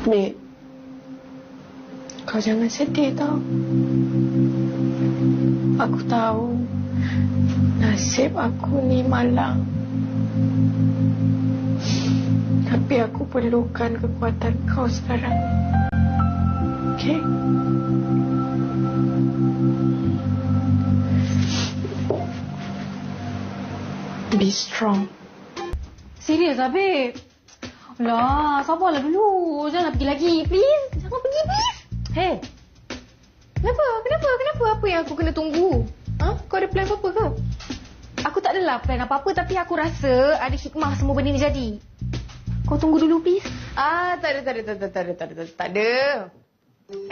Mek, kau jangan sedih tau. Aku tahu nasib aku ni malang. Tapi aku perlukan kekuatan kau sekarang. Okey? Be strong. Serius lah, babe? Alah, sabarlah dulu. Janganlah pergi lagi, please. Jangan pergi, please. Hey. Kenapa? Apa yang aku kena tunggu? Ha? Kau ada plan apa-apa ke? Aku tak adalah plan apa-apa, tapi aku rasa ada hikmah semua benda ni jadi. Kau tunggu dulu, please. Tak ada.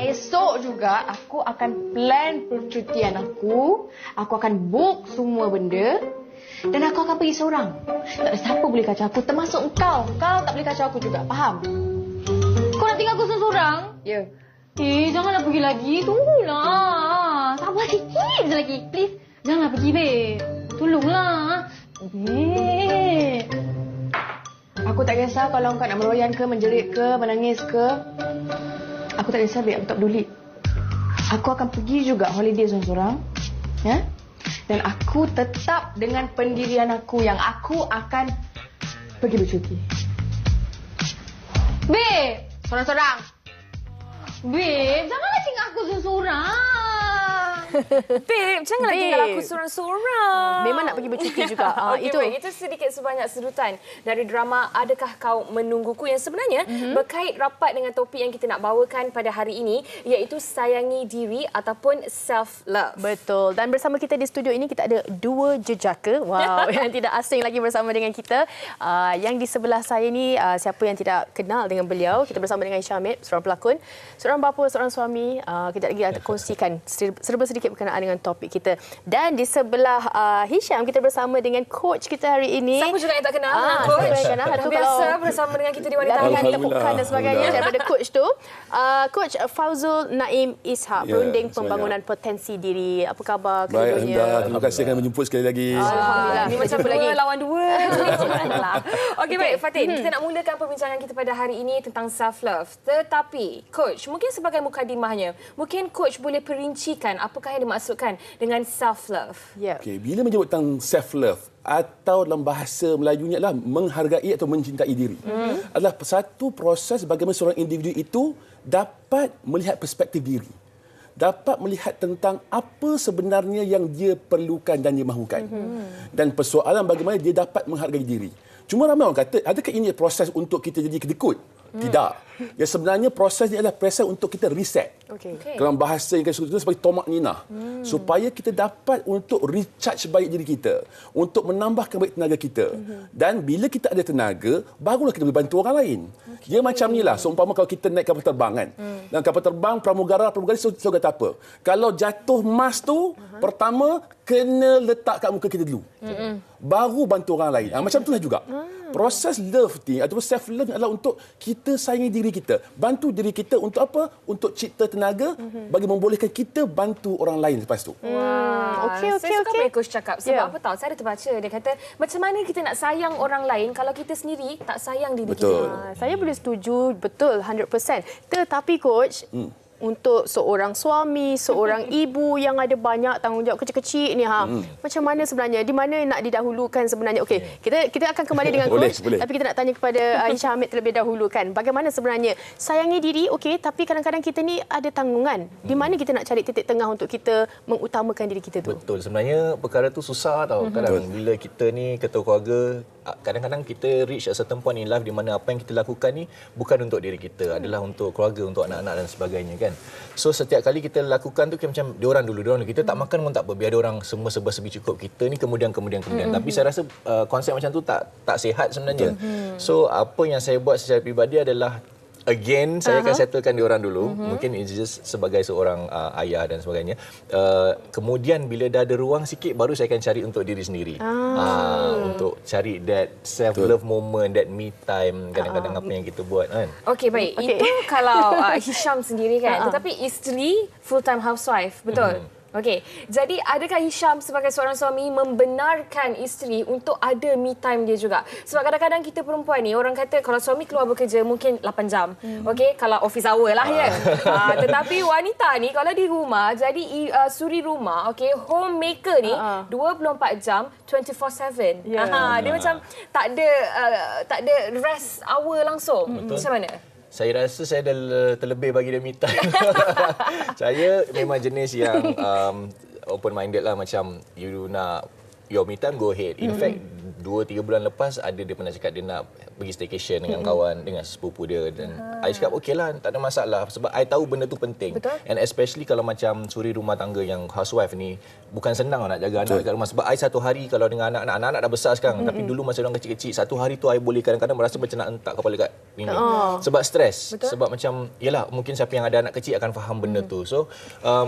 Esok juga aku akan plan percutian aku. Aku akan book semua benda. Dan aku akan pergi seorang. Tak ada siapa boleh kacau aku, termasuk kau. Kau tak boleh kacau aku juga, faham? Kau nak tinggal aku seorang? Ya. Janganlah pergi lagi. Tunggulah. Sabar sikit je lagi. Please. Janganlah pergi, babe. Tolonglah. Babe. Aku tak kisah kalau kau nak meroyan ke, menjerit ke, menangis ke. Aku tak kisah, babe. Aku tak peduli. Aku akan pergi juga holiday seorang-seorang. Ya? Dan aku tetap dengan pendirian aku yang aku akan pergi bercuti. Babe! Sorang-sorang! Babe, janganlah tinggal aku seorang-seorang. Babe, janganlah tinggal aku seorang-seorang. Memang nak pergi bercuti juga. Itu sedikit sebanyak sedutan dari drama Adakah Kau Menungguku yang sebenarnya berkait rapat dengan topik yang kita nak bawakan pada hari ini, iaitu sayangi diri ataupun self-love. Betul. Dan bersama kita di studio ini kita ada dua jejaka. Wow, yang tidak asing lagi bersama dengan kita. Yang di sebelah saya ni, siapa yang tidak kenal dengan beliau, kita bersama dengan Syamid, seorang pelakon, seorang bapa, seorang suami. Kita lagi akan kongsikan serba sedikit berkenaan dengan topik kita. Dan di sebelah Hisham, kita bersama dengan coach kita hari ini. Siapa juga yang tak kenal dengan coach? Yang biasa bersama dengan kita di Wanita Latihan tepukan dan sebagainya daripada coach tu. Coach Fauzul Naim Ishak, berunding pembangunan potensi diri. Apa khabar? Baik, Anda. Terima kasih kerana menjemput sekali lagi. Alhamdulillah. Ini macam dua lawan dua. Okey, baik Fatin. Kita nak mulakan perbincangan kita pada hari ini tentang self-love. Tetapi, coach, mungkin sebagai mukadimahnya, mungkin coach boleh perincikan apakah yang dimaksudkan dengan self-love. Okay, bila menyebut tentang self-love atau dalam bahasa Melayunya adalah menghargai atau mencintai diri. Adalah satu proses bagaimana seorang individu itu dapat melihat perspektif diri. Dapat melihat tentang apa sebenarnya yang dia perlukan dan dia mahukan. Dan persoalan bagaimana dia dapat menghargai diri. Cuma ramai orang kata, adakah ini proses untuk kita jadi kedekut? Tidak. Yang sebenarnya prosesnya adalah proses untuk kita reset. Dalam bahasa yang kita sebut sebagai tomak ninah. Supaya kita dapat untuk recharge baik diri kita. Untuk menambahkan baik tenaga kita. Dan bila kita ada tenaga, barulah kita boleh bantu orang lain. Dia macam ni lah. Seumpama kalau kita naik kapal terbang kan. Dan kapal terbang, pramugara selalu kata apa? Kalau jatuh mas tu, pertama kena letak kat muka kita dulu. Baru bantu orang lain. Macam itulah juga. Proses love ni ataupun self love adalah untuk kita sayangi diri kita, bantu diri kita untuk apa? Untuk cipta tenaga bagi membolehkan kita bantu orang lain lepas tu. Saya suka bila coach cakap sebab apa tahu, saya ada terbaca dia kata macam mana kita nak sayang orang lain kalau kita sendiri tak sayang diri kita. Saya boleh setuju betul 100%. Tetapi coach, untuk seorang suami, seorang ibu yang ada banyak tanggungjawab kecil-kecil ni macam mana sebenarnya, di mana nak didahulukan sebenarnya? Okey, kita akan kembali dengan coach, tapi kita nak tanya kepada Hisham Hamid terlebih dahulu kan. Bagaimana sebenarnya sayangi diri okey, tapi kadang-kadang kita ni ada tanggungan. Di mana kita nak cari titik tengah untuk kita mengutamakan diri kita tu? Betul, sebenarnya perkara tu susah tau. Kadang bila kita ni ketua keluarga, kadang-kadang kita reach a certain point in life di mana apa yang kita lakukan ni bukan untuk diri kita, adalah untuk keluarga, untuk anak-anak dan sebagainya kan. So setiap kali kita lakukan tu macam diorang dulu. Kita tak makan pun tak apa, biar diorang semua serba-serbi cukup, kita ni kemudian. Tapi saya rasa konsep macam tu tak sihat sebenarnya. So apa yang saya buat secara peribadi adalah again, saya akan settlekan diorang dulu. Mungkin it's just sebagai seorang ayah dan sebagainya. Kemudian bila dah ada ruang sikit, baru saya akan cari untuk diri sendiri. Untuk cari that self-love moment, that me time, kadang-kadang apa yang kita buat kan. Okey, baik. Itu kalau Hisham sendiri kan. Tetapi isteri full-time housewife, betul? Okey, jadi adakah Hisham sebagai seorang suami membenarkan isteri untuk ada me time dia juga? Sebab kadang-kadang kita perempuan ni, orang kata kalau suami keluar bekerja mungkin 8 jam. Okey, kalau office hour lah ya. Tetapi wanita ni kalau di rumah, jadi suri rumah, okey, homemaker ni 24 jam, 24/7. Dia macam tak ada rest hour langsung. Macam mana? Saya rasa saya dah terlebih bagi dia me time. Saya memang jenis yang open minded lah, macam you nak your me time, go ahead. In fact 2-3 bulan lepas ada dia pernah cakap dia nak pergi staycation dengan kawan, dengan sepupu dia, dan I cakap okey lah, tak ada masalah sebab I tahu benda tu penting. Betul. And especially kalau macam suri rumah tangga yang housewife ni, bukan senang nak jaga anak dekat rumah. Sebab I satu hari kalau dengan anak-anak dah besar sekarang, tapi dulu masa orang kecil-kecil, satu hari tu I boleh kadang-kadang merasa macam nak entak kepala kat ini. Sebab stres. Sebab macam, yelah, mungkin siapa yang ada anak kecil akan faham benda tu. So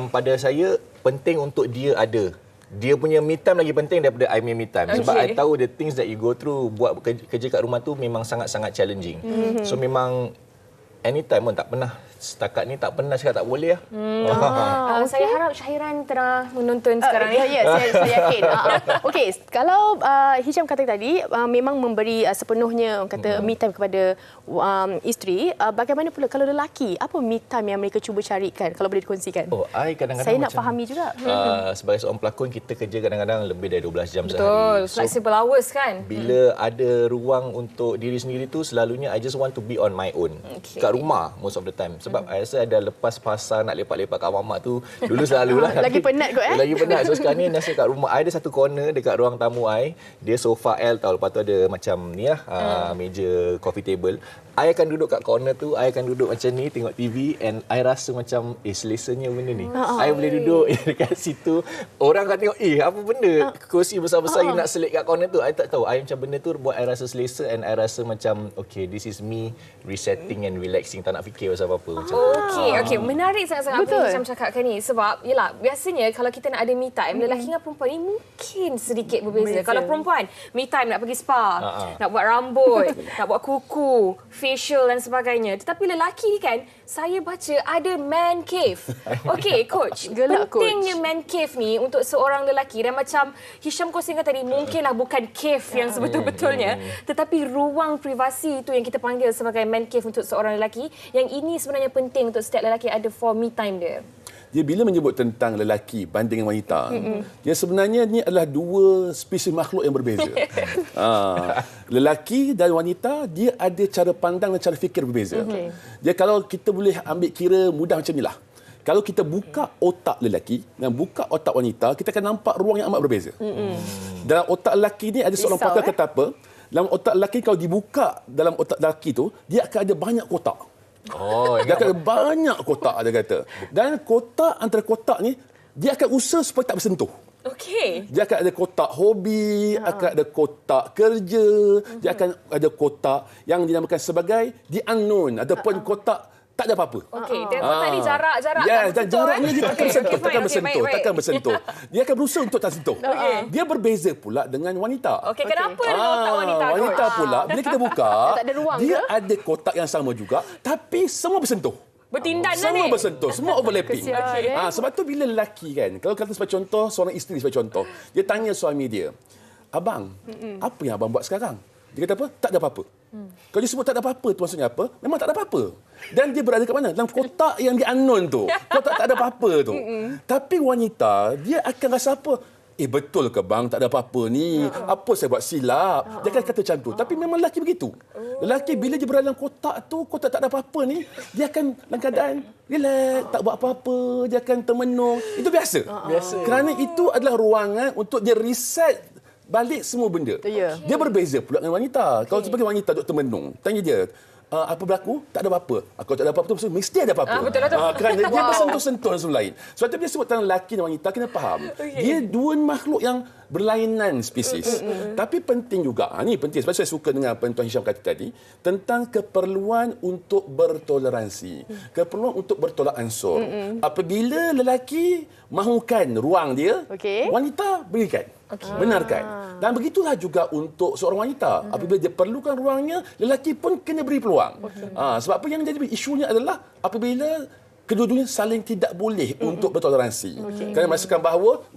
pada saya penting untuk dia ada. Dia punya me time lagi penting daripada I punya me time. Sebab I tahu the things that you go through buat kerja kat rumah tu memang sangat-sangat challenging. So memang anytime pun tak pernah, setakat ni tak pernah cakap tak boleh lah. Saya harap Syahiran tengah menonton sekarang ni. Ya, saya yakin. Okey, kalau Hisham kata tadi memang memberi sepenuhnya kata me time kepada isteri, bagaimana pula kalau lelaki? Apa me time yang mereka cuba carikan kalau boleh dikongsikan? I kadang-kadang saya macam, nak fahami juga. Sebagai seorang pelakon, kita kerja kadang-kadang lebih dari 12 jam sehari. Betul, flexible hours kan. Bila ada ruang untuk diri sendiri tu, selalunya I just want to be on my own. Kat rumah most of the time. Sebab I rasa ada lepas pasar nak lepak-lepak kat mamak tu, dulu selalulah. Lagi penat kot Lagi penat. So sekarang ni rasa kat rumah I ada satu corner dekat ruang tamu I. Dia sofa L tau. Lepas tu ada macam ni lah, meja coffee table. I akan duduk kat corner tu, I akan duduk macam ni tengok TV, and I rasa macam selesanya benda ni. I boleh duduk dekat situ. Orang akan tengok, apa benda? Kursi besar-besar you nak selit kat corner tu. I tak tahu. I macam benda tu buat I rasa selesa, and I rasa macam okay, this is me resetting and relaxing. Tak nak fikir pasal apa-apa macam. Okey, menarik sangat-sangat apa yang Hisham cakapkan ni. Sebab yelah, biasanya kalau kita nak ada me time, lelaki dengan perempuan ni mungkin sedikit berbeza. Kalau perempuan, me time nak pergi spa, nak buat rambut, nak buat kuku, facial dan sebagainya. Tetapi lelaki ni kan, saya baca ada man cave. Okey, coach. Pentingnya man cave ni untuk seorang lelaki. Dan macam Hisham kongsikan tadi, mungkinlah bukan cave yang sebetul-betulnya, tetapi ruang privasi itu yang kita panggil sebagai man cave untuk seorang lelaki. Yang ini sebenarnya penting untuk setiap lelaki ada for me time dia. Dia bila menyebut tentang lelaki banding dengan wanita, dia sebenarnya ni adalah dua spesies makhluk yang berbeza. Lelaki dan wanita, dia ada cara pandang dan cara fikir berbeza. Dia kalau kita boleh ambil kira mudah macam inilah. Kalau kita buka otak lelaki dan buka otak wanita, kita akan nampak ruang yang amat berbeza. Dalam otak lelaki ni ada seorang pakar kata apa? Dalam otak lelaki kalau dibuka dalam otak lelaki tu, dia akan ada banyak kotak. Dia akan ada banyak kotak, dia kata. Dan kotak antara kotak ni, dia akan usaha supaya tak bersentuh. Okey. Dia akan ada kotak hobi, akan ada kotak kerja, dia akan ada kotak yang dinamakan sebagai the unknown ataupun kotak tak ada apa-apa. Okey, dan kotak ni jarak dan jaraknya dia takkan bersentuh, takkan bersentuh. Dia akan berusaha untuk tak sentuh. Dia berbeza pula dengan wanita. Okey, kenapa dengan otak wanita? Wanita pula bila kita buka, tak ada ruang dia ada kotak yang sama juga, tapi semua bersentuh. Bertindan semua ni. bersentuh, semua overlapping. Sebab tu bila lelaki kan, kalau kata sebagai contoh, seorang isteri sebagai contoh, dia tanya suami dia, "Abang, apa yang abang buat sekarang?" Dia kata apa? Tak ada apa-apa. Kalau dia sebut tak ada apa-apa, tu maksudnya apa? Memang tak ada apa-apa. Dan dia berada kat mana? Dalam kotak yang dia unknown tu. Kotak tak ada apa-apa tu. Tapi wanita, dia akan rasa apa? Betul ke bang, tak ada apa-apa ni? Apa saya buat silap? Dia akan kata macam tu. Tapi memang lelaki begitu. Lelaki bila dia berada dalam kotak tu, kotak tak ada apa-apa ni, dia akan dalam keadaan relax, tak buat apa-apa, dia akan termenung. Itu biasa. Kerana itu adalah ruangan untuk dia reset balik semua benda. Dia berbeza pula dengan wanita. Kalau sebagai wanita duk termenung, tanya dia, apa berlaku? Tak ada apa-apa. Kalau tak ada apa-apa tu mesti ada apa-apa. Betul lah tu. Kerana dia bersentuh-sentuh dengan semua lain. Sebab tu dia sebut tentang lelaki dan wanita, kena faham. Dia dua makhluk yang berlainan spesies. Tapi penting juga, ni penting sebab saya suka dengan apa yang Tuan Hisham kata tadi, tentang keperluan untuk bertoleransi. Keperluan untuk bertolak ansur. Apabila lelaki mahukan ruang dia, wanita berikan. Benarkan. Dan begitulah juga untuk seorang wanita. Apabila dia perlukan ruangnya, lelaki pun kena beri peluang. Sebab apa yang jadi isunya adalah apabila kedua-duanya saling tidak boleh untuk bertoleransi. Kerana merasakan bahawa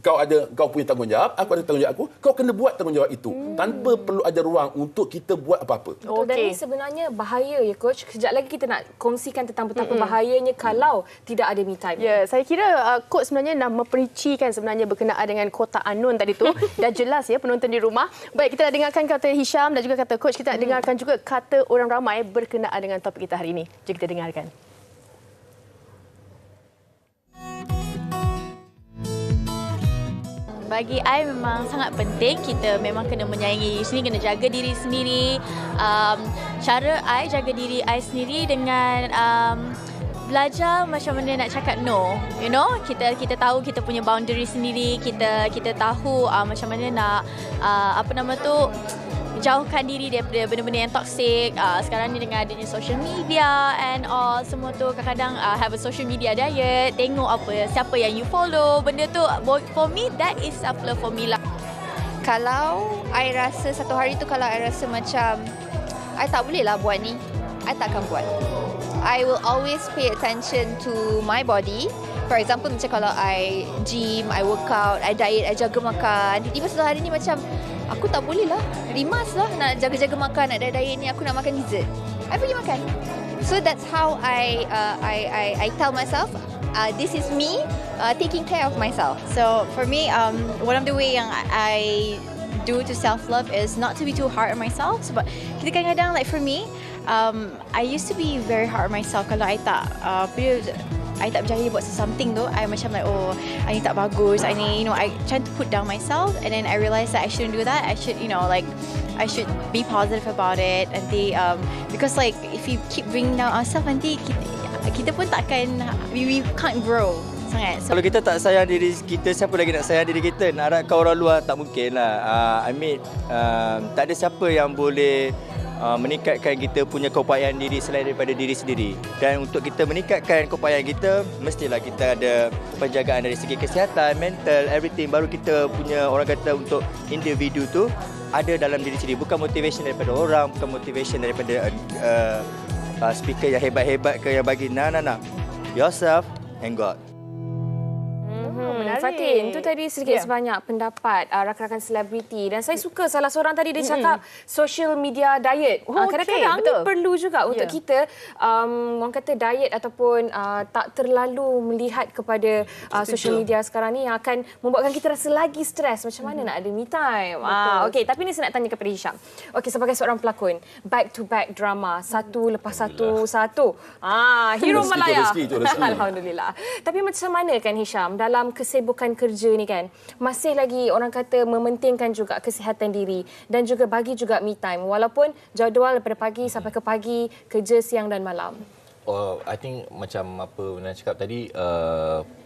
kau punya tanggungjawab, aku ada tanggungjawab aku, kau kena buat tanggungjawab itu tanpa perlu ada ruang untuk kita buat apa-apa. Dan ini sebenarnya bahaya ya coach. Kejap lagi kita nak kongsikan tentang betapa bahayanya kalau tidak ada me time. Ya, saya kira coach sebenarnya nak memperincikan sebenarnya berkenaan dengan kotak Anun tadi tu. Dah jelas ya penonton di rumah. Baik, kita nak dengarkan kata Hisham dan juga kata coach. Kita nak dengarkan juga kata orang ramai berkenaan dengan topik kita hari ini. Jom kita dengarkan. Bagi I memang sangat penting kita memang kena menyayangi diri sendiri, kena jaga diri sendiri. Cara I jaga diri I sendiri dengan belajar macam mana nak cakap no. You know, kita tahu kita punya boundary sendiri, kita tahu macam mana nak jauhkan diri daripada benda-benda yang toksik. Sekarang ni dengan adanya social media and all, semua tu kadang-kadang have a social media diet, tengok siapa yang you follow, benda tu for me that is self love for me lah. Kalau I rasa satu hari tu, kalau I rasa macam I tak boleh lah buat ni, I tak akan buat. I will always pay attention to my body. For example, macam kalau I gym, I workout, I diet, I jaga makan. Tiba-tiba satu hari ni macam aku tak boleh lah, rimas lah nak jaga-jaga makan, nak diet ni, aku nak makan dessert, I pergi makan. So that's how I tell myself, this is me taking care of myself. So for me, one of the way yang I do to self-love is not to be too hard on myself. Sebab kita kadang-kadang, like for me, I used to be very hard on myself. Kalau I tak berjaya buat something tu, I macam like, oh, I ni tak bagus, I ni, I try to put down myself, and then I realize that I shouldn't do that. I should, I should be positive about it. Nanti, because like, if you keep bringing down ourselves, nanti kita pun takkan, we can't grow sangat. Kalau kita tak sayang diri kita, siapa lagi nak sayang diri kita? Nak harapkan orang luar, tak mungkin lah. Tak ada siapa yang boleh meningkatkan kita punya keupayaan diri selain daripada diri sendiri. Dan untuk kita meningkatkan keupayaan kita, mestilah kita ada penjagaan dari segi kesihatan, mental, everything. Baru kita punya, orang kata, untuk individu tu ada dalam diri sendiri. Bukan motivation daripada orang, bukan motivation daripada speaker yang hebat-hebat ke yang bagi. Nah. Yourself and God. Fatin, itu tadi sedikit sebanyak pendapat rakan-rakan selebriti, dan saya suka salah seorang tadi dia cakap social media diet. Kadang-kadang ni perlu juga untuk kita orang kata diet ataupun tak terlalu melihat kepada social media sekarang ni yang akan membuatkan kita rasa lagi stres. Macam mana nak ada me time? Okey, tapi ni saya nak tanya kepada Hisham. Okey, sebagai seorang pelakon, back to back drama, satu lepas satu. Hero Malaya. Alhamdulillah. Tapi macam mana kan Hisham dalam kesibukan kerja ni kan, masih lagi orang kata mementingkan juga kesihatan diri dan juga bagi juga me time walaupun jadual daripada pagi sampai ke pagi, kerja siang dan malam? I think macam apa Nana cakap tadi,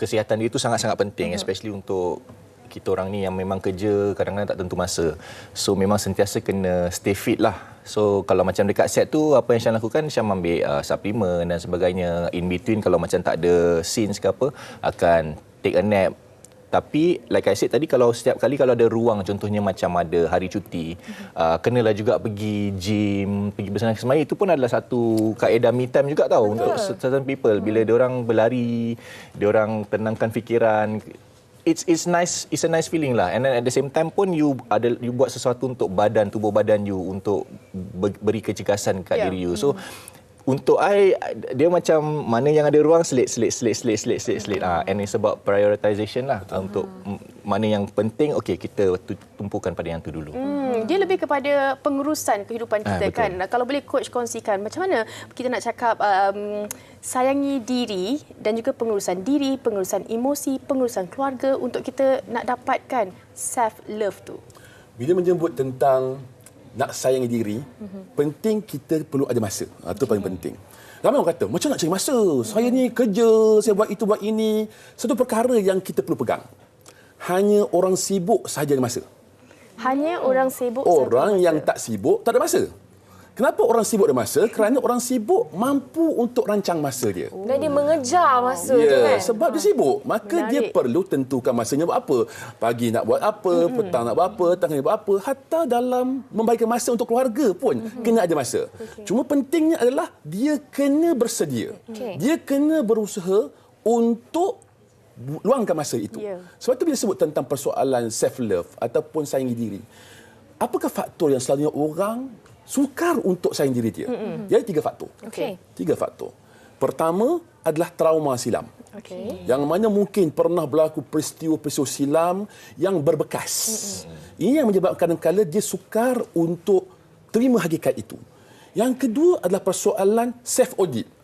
kesihatan diri itu sangat-sangat penting, especially untuk kita orang ni yang memang kerja kadang-kadang tak tentu masa. So memang sentiasa kena stay fit lah. So kalau macam dekat set tu, apa yang Syam lakukan, Syam ambil suplemen dan sebagainya. In between kalau macam tak ada scenes ke apa, akan take a nap. Tapi like I said tadi, kalau setiap kali kalau ada ruang, contohnya macam ada hari cuti, kenalah juga pergi gym, pergi bersenang-senang semaya. Itu pun adalah satu kaedah me time juga tahu untuk certain people. Bila diorang berlari, diorang tenangkan fikiran, it's nice, it's a nice feeling lah. And then at the same time pun you buat sesuatu untuk tubuh badan you, untuk beri kecergasan kat diri you. So untuk dia macam mana yang ada ruang, selit. And it's about prioritization lah. Untuk mana yang penting, okey, kita tumpukan pada yang tu dulu. Dia lebih kepada pengurusan kehidupan kita kan. Kalau boleh coach kongsikan macam mana kita nak cakap sayangi diri dan juga pengurusan diri, pengurusan emosi, pengurusan keluarga untuk kita nak dapatkan self love tu. Bila menyebut tentang nak sayangi diri, penting kita perlu ada masa. Itu paling penting. Ramai orang kata, macam nak cari masa? Saya ni kerja, saya buat itu, buat ini. Satu perkara yang kita perlu pegang. Hanya orang sibuk sahaja ada masa. Hanya orang sibuk Orang yang tak sibuk, tak ada masa. Kenapa orang sibuk ada masa? Kerana orang sibuk mampu untuk rancang masa dia. Dan dia mengejar masa tu Ya, kan. sebab dia sibuk. Maka dia perlu tentukan masanya buat apa. Pagi nak buat apa, petang nak buat apa, tengah nak buat apa. Hatta dalam membagikan masa untuk keluarga pun kena ada masa. Cuma pentingnya adalah dia kena bersedia. Dia kena berusaha untuk luangkan masa itu. Sebab tu bila sebut tentang persoalan self-love ataupun sayangi diri, apakah faktor yang selalunya orang sukar untuk sayangi diri dia? Jadi 3 faktor. 3 faktor. Pertama adalah trauma silam. Yang mana mungkin pernah berlaku peristiwa-peristiwa silam yang berbekas. Ini yang menyebabkan kadang-kadang dia sukar untuk terima hakikat itu. Yang kedua adalah persoalan self-audit.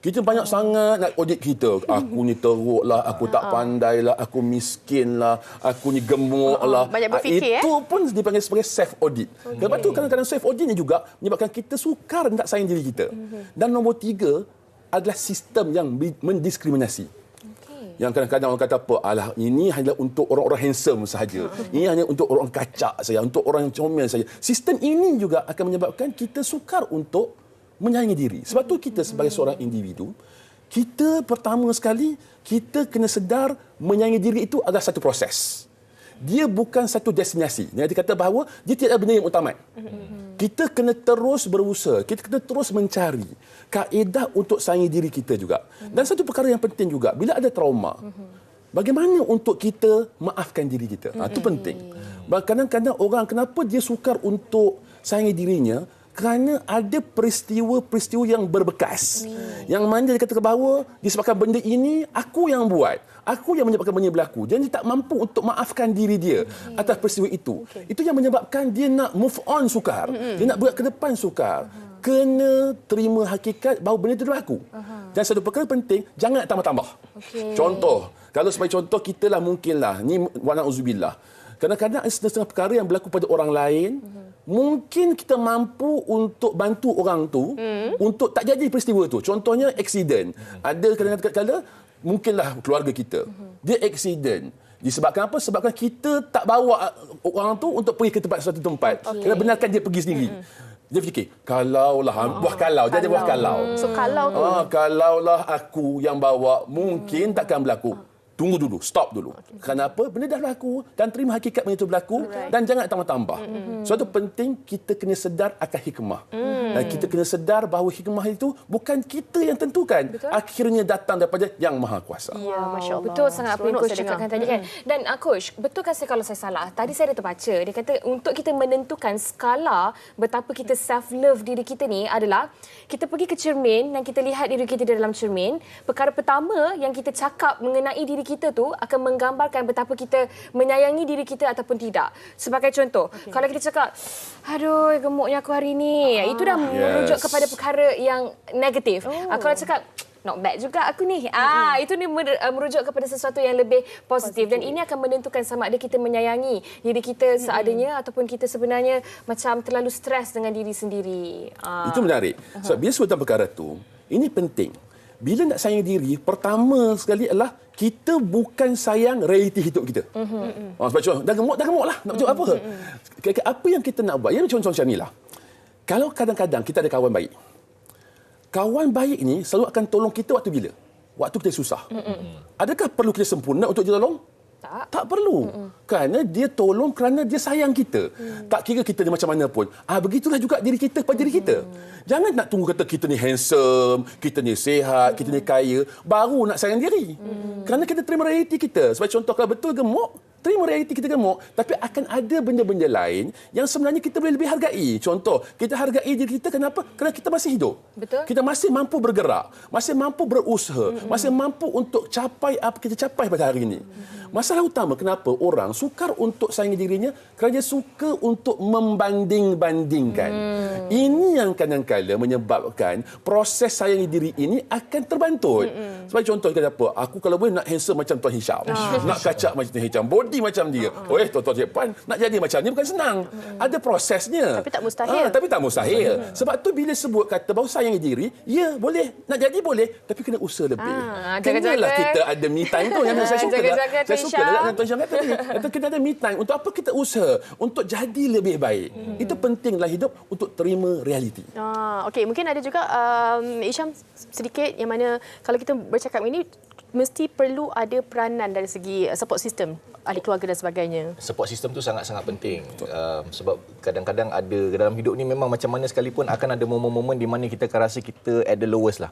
Kita banyak sangat nak audit kita. Aku ni teruk lah, aku tak pandai lah, aku miskin lah, aku ni gemuk lah. Banyak berfikir, Itu pun dipanggil sebagai self-audit. Lepas tu kadang-kadang self-audit ni juga menyebabkan kita sukar tak sayang diri kita. Dan nombor 3 adalah sistem yang mendiskriminasi. Yang kadang-kadang orang kata apa? Alah, ini hanya untuk orang-orang handsome sahaja. Ini hanya untuk orang kacak saja, untuk orang yang comel saja. Sistem ini juga akan menyebabkan kita sukar untuk menyayangi diri. Sebab tu kita sebagai seorang individu, kita pertama sekali, kita kena sedar menyayangi diri itu adalah satu proses. Dia bukan satu destinasi. Yang dikata bahawa dia tidak ada benda yang utama. Kita kena terus berusaha. Kita kena terus mencari kaedah untuk sayangi diri kita juga. Dan satu perkara yang penting juga, bila ada trauma, bagaimana untuk kita maafkan diri kita? Itu penting. Kadang-kadang orang kenapa dia sukar untuk sayangi dirinya? Kerana ada peristiwa-peristiwa yang berbekas. Yang mana dia kata ke bahawa disebabkan benda ini aku yang buat. Aku yang menyebabkan benda berlaku. Jadi dia tak mampu untuk maafkan diri dia atas peristiwa itu. Itu yang menyebabkan dia nak move on sukar. Dia nak bergerak ke depan sukar. Kena terima hakikat bahawa benda itu berlaku. Dan satu perkara penting, jangan nak tambah-tambah. Contoh, kalau sebagai contoh kita lah mungkinlah, ni wa'na'udzubillah. Kadang-kadang ada setengah perkara yang berlaku pada orang lain, mungkin kita mampu untuk bantu orang tu untuk tak jadi peristiwa tu. Contohnya aksiden. Ada kadang-kadang mungkinlah keluarga kita. Dia aksiden. Disebabkan apa? Sebabkan kita tak bawa orang tu untuk pergi ke tempat suatu tempat. Kena benarkan dia pergi sendiri. Dia fikir, kalaulah, buah kalau. Dia ada buah kalau. So kalau tu. Kalaulah aku yang bawa, mungkin takkan berlaku. Tunggu dulu, stop dulu. Kenapa? Benda dah berlaku dan terima hakikat benda itu berlaku dan jangan tambah-tambah. Sebab itu penting kita kena sedar akan hikmah. Dan kita kena sedar bahawa hikmah itu bukan kita yang tentukan. Akhirnya datang daripada Yang Maha Kuasa. Ya, Masya Allah. Betul sangat apa yang Coach cakapkan tadi kan. Dan Coach, betulkan saya kalau saya salah. Tadi saya ada terbaca, dia kata untuk kita menentukan skala betapa kita self-love diri kita ni adalah kita pergi ke cermin dan kita lihat diri kita di dalam cermin. Perkara pertama yang kita cakap mengenai diri kita tu akan menggambarkan betapa kita menyayangi diri kita ataupun tidak. Sebagai contoh, kalau kita cakap, aduh gemuknya aku hari ni, itu dah merujuk kepada perkara yang negatif. Kalau cakap, not bad juga aku ni. Itu ni merujuk kepada sesuatu yang lebih positif. Dan ini akan menentukan sama ada kita menyayangi diri kita seadanya ataupun kita sebenarnya macam terlalu stres dengan diri sendiri. Itu menarik. Sebab bila sebut tentang perkara tu, ini penting. Bila nak sayang diri, pertama sekali adalah kita bukan sayang realiti hidup kita. Sebab contoh, dah gemuk lah. Nak buat apa? Apa yang kita nak buat? Ya, contoh macam inilah. Kalau kadang-kadang kita ada kawan baik. Kawan baik ni selalu akan tolong kita waktu bila? Waktu kita susah. Adakah perlu kita sempurna untuk dia tolong? Tak perlu. Kerana dia tolong kerana dia sayang kita. Tak kira kita ni macam mana pun. Begitulah juga diri kita pada diri kita. Jangan nak tunggu kata kita ni handsome, kita ni sihat, kita ni kaya, baru nak sayang diri. Kerana kita terima realiti kita. Sebagai contoh, kalau betul gemuk, terima realiti kita gemuk. Tapi akan ada benda-benda lain yang sebenarnya kita boleh lebih hargai. Contoh, kita hargai diri kita kenapa? Kerana kita masih hidup. Betul. Kita masih mampu bergerak, masih mampu berusaha, masih mampu untuk capai apa kita capai pada hari ini. Masalah utama kenapa orang sukar untuk sayangi dirinya kerana dia suka untuk membanding-bandingkan. Ini yang kadang-kadang menyebabkan proses sayangi diri ini akan terbantut. Sebagai contoh, kata apa? Aku kalau boleh nak handsome macam Tuan Hisham. Nak kacak macam Tuan Hisham. body macam dia. Tuan-tuan Cik Puan, nak jadi macam ni bukan senang. Ada prosesnya. Tapi tak mustahil. Tapi tak mustahil. Sebab tu bila sebut kata bahawa sayangi diri, ya boleh. Nak jadi boleh, tapi kena usaha lebih. Kenalah kita ada me time tu yang saya suka. Saya suka lah Tuan Syam kata tadi. Kata kita ada me time. Untuk apa kita usaha? Untuk jadi lebih baik. Itu penting dalam hidup untuk terima realiti. Okey, mungkin ada juga Isham sedikit yang mana kalau kita bercakap ini mesti perlu ada peranan dari segi support system, ahli keluarga dan sebagainya. Support system tu sangat-sangat penting. Sebab kadang-kadang ada dalam hidup ni memang macam mana sekalipun akan ada momen-momen di mana kita akan rasa kita at the lowest lah.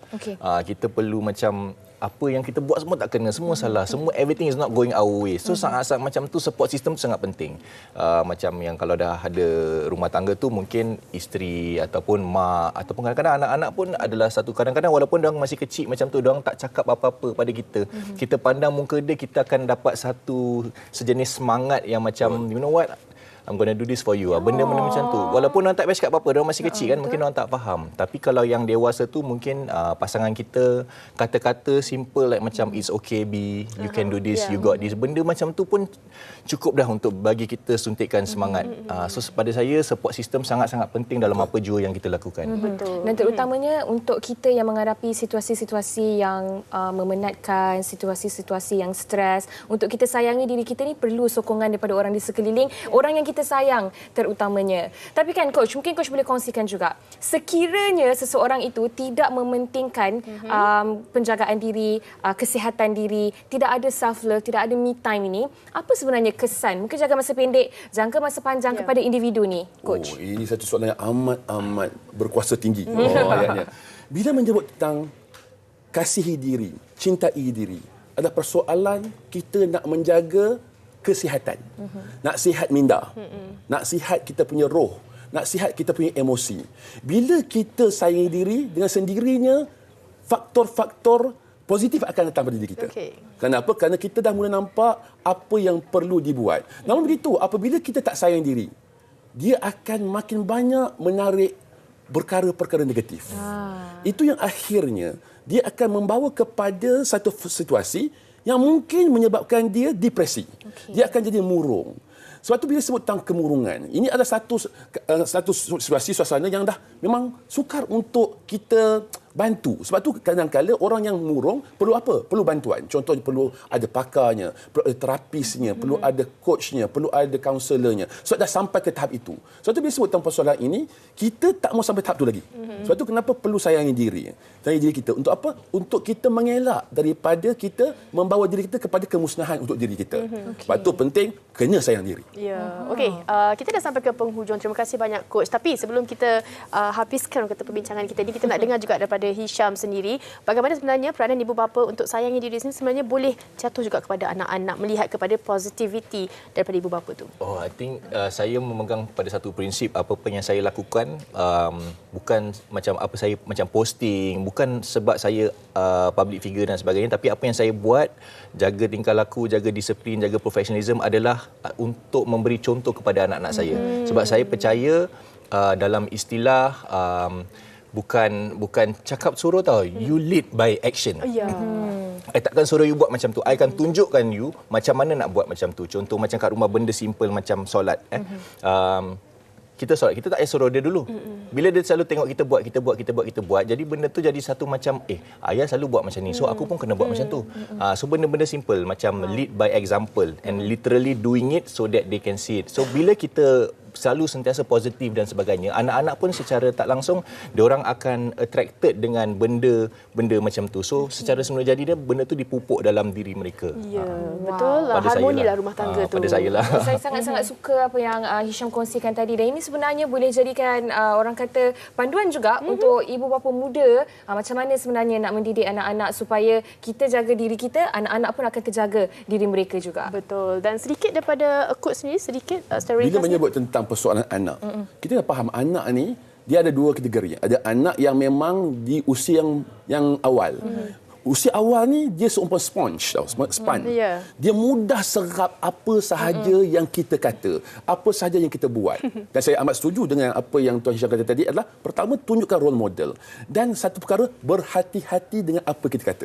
Kita perlu macam apa yang kita buat semua tak kena, semua salah, semua everything is not going our way. So sangat-sangat macam tu support system tu sangat penting. Macam yang kalau dah ada rumah tangga tu mungkin isteri ataupun mak ataupun kadang-kadang anak-anak pun adalah satu, kadang-kadang walaupun dia masih kecil macam tu, dia tak cakap apa-apa pada kita. Kita pandang muka dia, kita akan dapat satu sejenis semangat yang macam you know what, I'm gonna do this for you. Benda-benda macam tu. Walaupun orang tak cakap apa-apa, orang masih kecil kan, mungkin orang tak faham. Tapi kalau yang dewasa tu mungkin pasangan kita kata-kata simple like macam it's okay B, you can do this, you got this. Benda macam tu pun cukup dah untuk bagi kita suntikkan semangat. So pada saya support system sangat-sangat penting dalam apa jua yang kita lakukan. Betul. Dan terutamanya untuk kita yang menghadapi situasi-situasi yang memenatkan, situasi-situasi yang stres, untuk kita sayangi diri kita ni perlu sokongan daripada orang di sekeliling, orang yang kita sayang terutamanya. Tapi kan Coach, mungkin Coach boleh kongsikan juga, sekiranya seseorang itu tidak mementingkan penjagaan diri, kesihatan diri, tidak ada self-love, tidak ada me time ini, apa sebenarnya kesan, mungkin jangka masa pendek, jangka masa panjang kepada individu ni, Coach? Ini satu soalan yang amat berkuasa tinggi. Ayatnya. Bila menyebut tentang kasihi diri, cintai diri, adalah persoalan kita nak menjaga kesihatan. Nak sihat minda. Nak sihat kita punya roh. Nak sihat kita punya emosi. Bila kita sayangi diri, dengan sendirinya faktor-faktor positif akan datang pada diri kita. Kenapa? Kerana kita dah mula nampak apa yang perlu dibuat. Namun begitu, apabila kita tak sayang diri, dia akan makin banyak menarik perkara-perkara negatif. Itu yang akhirnya dia akan membawa kepada satu situasi yang mungkin menyebabkan dia depresi. Dia akan jadi murung. Sebab tu bila sebut tentang kemurungan, ini adalah satu situasi suasana yang dah memang sukar untuk kita bantu. Sebab tu kadang-kadang orang yang murung perlu apa? Perlu bantuan. Contohnya perlu ada pakarnya, perlu ada terapisnya, perlu ada coachnya, perlu ada kaunselornya. Sebab dah sampai ke tahap itu. Sebab tu bila sebut tentang persoalan ini, kita tak mau sampai tahap tu lagi. Sebab tu kenapa perlu sayangi diri. Sayangi diri kita. Untuk apa? Untuk kita mengelak daripada kita membawa diri kita kepada kemusnahan untuk diri kita. Sebab tu penting, kena sayang diri. Ya. Okey, kita dah sampai ke penghujung. Terima kasih banyak Coach. Tapi sebelum kita habiskan kata perbincangan kita ni, kita nak dengar juga daripada Hisham sendiri, bagaimana sebenarnya peranan ibu bapa untuk sayangi diri sendiri sebenarnya boleh jatuh juga kepada anak-anak, melihat kepada positivity daripada ibu bapa tu. I think saya memegang pada satu prinsip, apa-apa yang saya lakukan bukan macam apa saya macam posting, bukan sebab saya public figure dan sebagainya, tapi apa yang saya buat, jaga tingkah laku, jaga disiplin, jaga profesionalism adalah untuk memberi contoh kepada anak-anak saya. Sebab saya percaya dalam istilah bukan cakap suruh tau, you lead by action. I takkan suruh you buat macam tu, I akan tunjukkan you macam mana nak buat macam tu. Contoh macam kat rumah, benda simple macam solat. Kita solat, kita tak payah suruh dia dulu. Bila dia selalu tengok kita buat, jadi benda tu jadi satu macam, ayah selalu buat macam ni, so aku pun kena buat macam tu. So benda-benda simple macam lead by example and literally doing it so that they can see it. So bila kita selalu sentiasa positif dan sebagainya, anak-anak pun secara tak langsung diorang akan attracted dengan benda macam tu. So secara semula jadi dia benda tu dipupuk dalam diri mereka. Ya, betul lah, harmoni lah rumah tangga tu. Pada saya lah. Saya sangat-sangat suka apa yang Hisham kongsikan tadi, dan ini sebenarnya boleh jadikan orang kata panduan juga untuk ibu bapa muda, macam mana sebenarnya nak mendidik anak-anak supaya kita jaga diri kita, anak-anak pun akan terjaga diri mereka juga. Betul. Dan sedikit daripada Coach sendiri, sedikit secara bila menyebut tentang persoalan anak, kita dah faham anak ni dia ada dua kategori. Ada anak yang memang di usia yang awal. Usia awal ni dia seumpama sponge tau, sponge. Ya. Dia mudah serap apa sahaja yang kita kata, apa sahaja yang kita buat. Dan saya amat setuju dengan apa yang Tuan Hisham kata tadi adalah pertama tunjukkan role model dan satu perkara berhati-hati dengan apa kita kata.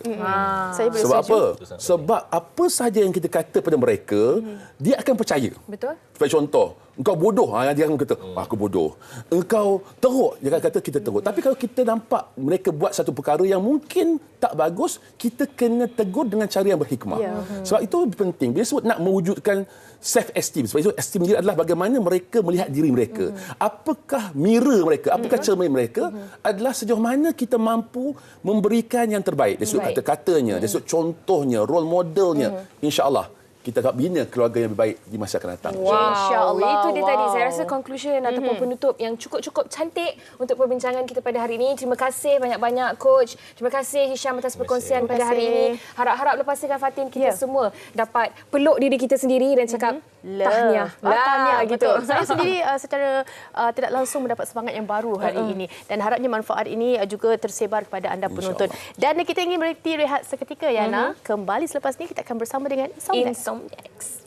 Saya boleh Sebab setuju. apa? Sebab apa sahaja yang kita kata pada mereka, dia akan percaya. Betul. Sebagai contoh, engkau bodoh, dia akan kata, aku bodoh. Engkau teruk, dia akan kata kita teruk. Tapi kalau kita nampak mereka buat satu perkara yang mungkin tak bagus, kita kena tegur dengan cara yang berhikmah. Sebab itu penting. Bila sebut nak mewujudkan self-esteem, sebab itu esteem diri adalah bagaimana mereka melihat diri mereka. Apakah mirror mereka, apakah cermin mereka, adalah sejauh mana kita mampu memberikan yang terbaik. Dari sudut kata-katanya, dari sudut contohnya, role modelnya. InsyaAllah kita dapat bina keluarga yang lebih baik di masa akan datang. Wow, InsyaAllah. itu dia tadi. Saya rasa conclusion ataupun penutup yang cukup-cukup cantik untuk perbincangan kita pada hari ini. Terima kasih banyak-banyak Coach. Terima kasih Hisham atas perkongsian pada hari ini. Harap-harap lepas ini Fatin kita semua dapat peluk diri kita sendiri dan cakap tahniah. Tahniah gitu. Betul. Saya sendiri secara tidak langsung mendapat semangat yang baru hari ini dan harapnya manfaat ini juga tersebar kepada anda penonton. Dan kita ingin berhenti rehat seketika Yana. Kembali selepas ini kita akan bersama dengan Insomniacs.